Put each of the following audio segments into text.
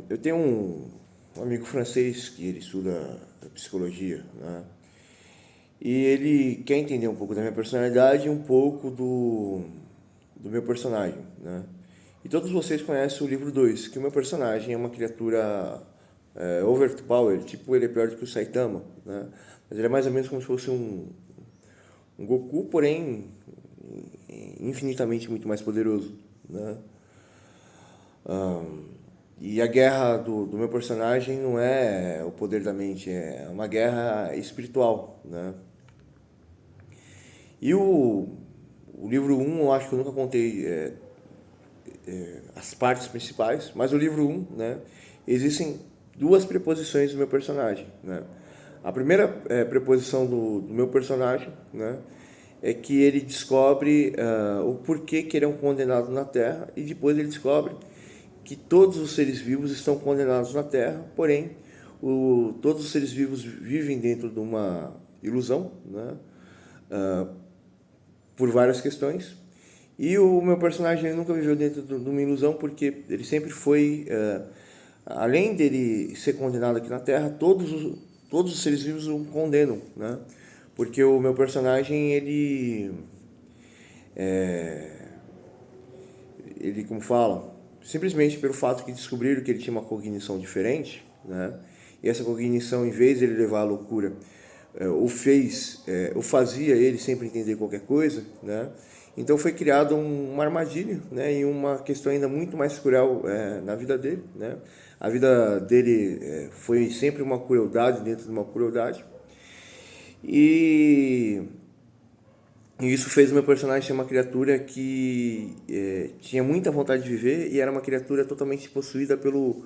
Eu tenho um amigo francês que ele estuda psicologia, né? E ele quer entender um pouco da minha personalidade e um pouco do meu personagem, né? E todos vocês conhecem o livro 2 que o meu personagem é uma criatura overpowered, tipo ele é pior do que o Saitama, né? Mas ele é mais ou menos como se fosse um Goku, porém infinitamente muito mais poderoso, né? E a guerra do meu personagem não é o poder da mente, é uma guerra espiritual, né? E o livro um eu acho que eu nunca contei as partes principais, mas o livro um, né, existem duas preposições do meu personagem, né? A primeira preposição do meu personagem, né, é que ele descobre o porquê que ele é um condenado na Terra e depois ele descobre que todos os seres vivos estão condenados na Terra, porém todos os seres vivos vivem dentro de uma ilusão, né, por várias questões. E o meu personagem ele nunca viveu dentro de uma ilusão porque ele sempre foi, além dele ser condenado aqui na Terra, todos os seres vivos o condenam, né? Porque o meu personagem ele como fala, simplesmente pelo fato que descobriram que ele tinha uma cognição diferente, né? E essa cognição, em vez de ele levar à loucura, o fazia ele sempre entender qualquer coisa, né? Então foi criada uma armadilha, né? E uma questão ainda muito mais cruel na vida dele, né? A vida dele foi sempre uma crueldade dentro de uma crueldade. E isso fez o meu personagem ser uma criatura que tinha muita vontade de viver e era uma criatura totalmente possuída pelo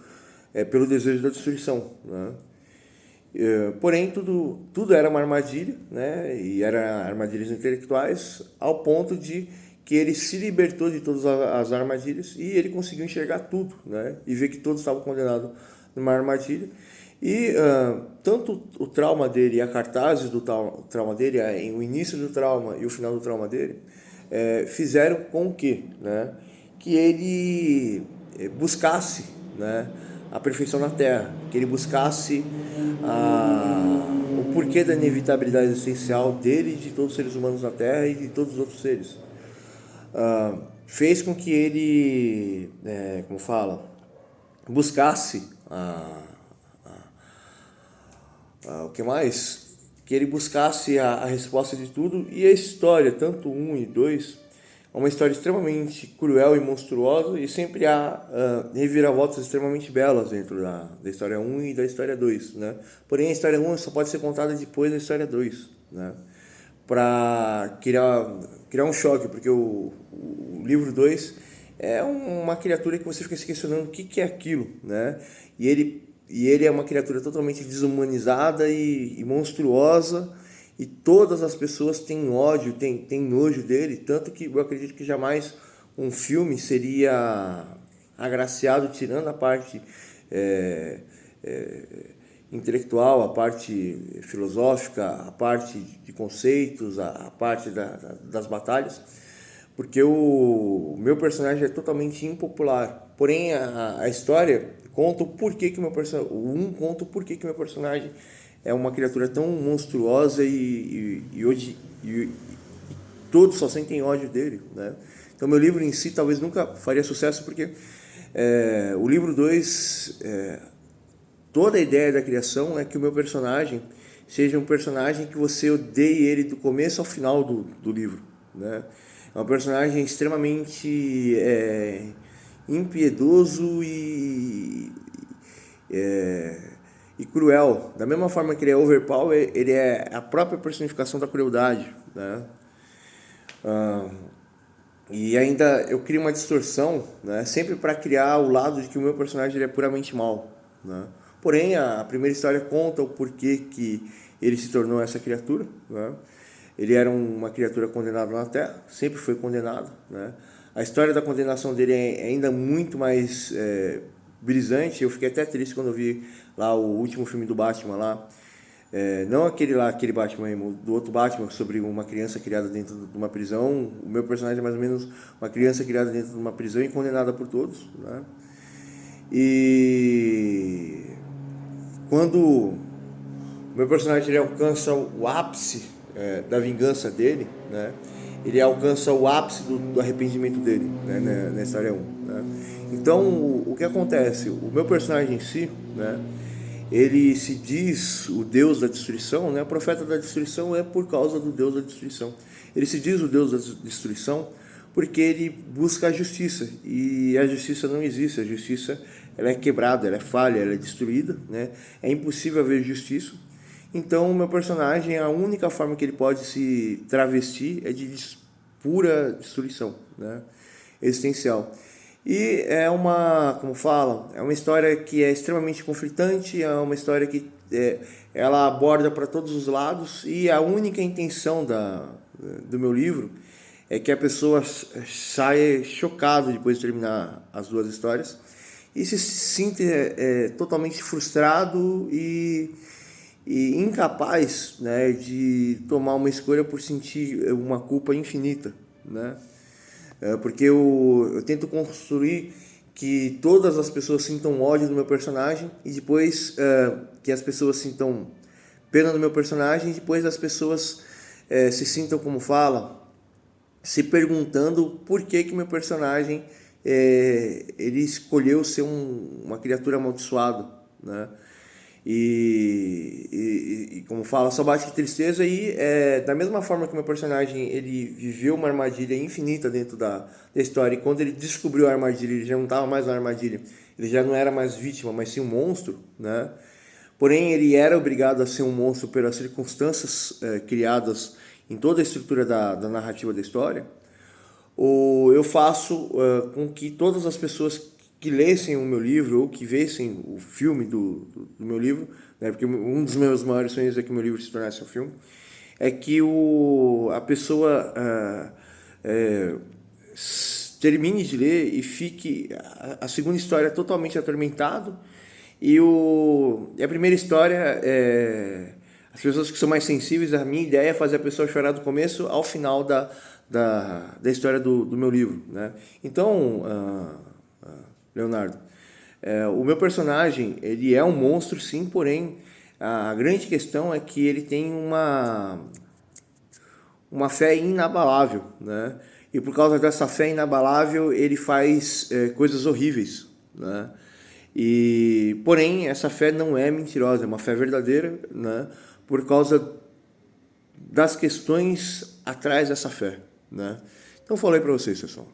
desejo da destruição, né? Porém, tudo era uma armadilha, né? E eram armadilhas intelectuais, ao ponto de que ele se libertou de todas as armadilhas e ele conseguiu enxergar tudo, né? E ver que todos estavam condenados numa armadilha. E tanto o trauma dele e a cartaz do trauma dele, o início do trauma e o final do trauma dele, fizeram com né, que ele buscasse, né, a perfeição na Terra, que ele buscasse o porquê da inevitabilidade essencial dele e de todos os seres humanos na Terra e de todos os outros seres. Fez com que ele, como fala, buscasse o que mais? Que ele buscasse a resposta de tudo. E a história, tanto um e dois, é uma história extremamente cruel e monstruosa e sempre há reviravoltas extremamente belas dentro da história um e da história 2, né? Porém, a história um só pode ser contada depois da história 2, né? Para criar um choque, porque o livro 2 é uma criatura que você fica se questionando o que é aquilo, né? E ele é uma criatura totalmente desumanizada e monstruosa, e todas as pessoas têm ódio, têm nojo dele, tanto que eu acredito que jamais um filme seria agraciado tirando a parte intelectual, a parte filosófica, a parte de conceitos, a parte das batalhas, porque o meu personagem é totalmente impopular. Porém, a história conta o porquê que o meu personagem, conta o porquê que o meu personagem é uma criatura tão monstruosa e todos só sentem ódio dele, né? Então, meu livro em si talvez nunca faria sucesso porque o livro 2 toda a ideia da criação é que o meu personagem seja um personagem que você odeie ele do começo ao final do livro, né? É um personagem extremamente impiedoso e cruel. Da mesma forma que ele é overpower, ele é a própria personificação da crueldade, né? E ainda eu crio uma distorção, né, sempre para criar o lado de que o meu personagem ele é puramente mal, né? Porém, a primeira história conta o porquê que ele se tornou essa criatura, né? Ele era uma criatura condenada na Terra, sempre foi condenado, né? A história da condenação dele é ainda muito mais brisante. Eu fiquei até triste quando eu vi lá o último filme do Batman lá. Não aquele Batman, do outro Batman, sobre uma criança criada dentro de uma prisão. O meu personagem é mais ou menos uma criança criada dentro de uma prisão e condenada por todos, né? E quando o meu personagem ele alcança o ápice da vingança dele, né? Ele alcança o ápice do arrependimento dele, né, na história 1, né? Então, o que acontece? O meu personagem em si, né, ele se diz o Deus da destruição, né? O profeta da destruição é por causa do Deus da destruição. Ele se diz o Deus da destruição porque ele busca a justiça, e a justiça não existe. A justiça, ela é quebrada, ela é falha, ela é destruída, né? É impossível haver justiça. Então, o meu personagem, a única forma que ele pode se travestir é de pura destruição, né? Existencial. E é uma, como fala, é uma história que é extremamente conflitante, é uma história que ela aborda para todos os lados, e a única intenção do meu livro é que a pessoa saia chocado depois de terminar as duas histórias e se sinta totalmente frustrado e incapaz, né, de tomar uma escolha por sentir uma culpa infinita, né? Porque eu tento construir que todas as pessoas sintam ódio do meu personagem e depois que as pessoas sintam pena do meu personagem e depois as pessoas se sintam, como fala, se perguntando por que meu personagem ele escolheu ser uma criatura amaldiçoada, né? E como fala, só bate de tristeza. E da mesma forma que o meu personagem ele viveu uma armadilha infinita dentro da história, e quando ele descobriu a armadilha ele já não estava mais na armadilha, ele já não era mais vítima, mas sim um monstro, né? Porém ele era obrigado a ser um monstro pelas circunstâncias criadas em toda a estrutura da narrativa da história. Eu faço com que todas as pessoas que lessem o meu livro ou que vissem o filme do meu livro, né, porque um dos meus maiores sonhos é que o meu livro se tornasse um filme, é que a pessoa termine de ler e fique a segunda história totalmente atormentado, e a primeira história as pessoas que são mais sensíveis, a minha ideia é fazer a pessoa chorar do começo ao final da história do meu livro, né? Então, Leonardo, o meu personagem ele é um monstro, sim, porém a grande questão é que ele tem uma fé inabalável, né? E por causa dessa fé inabalável ele faz coisas horríveis, né? E porém essa fé não é mentirosa, é uma fé verdadeira, né? Por causa das questões atrás dessa fé, né? Então falei para vocês, pessoal.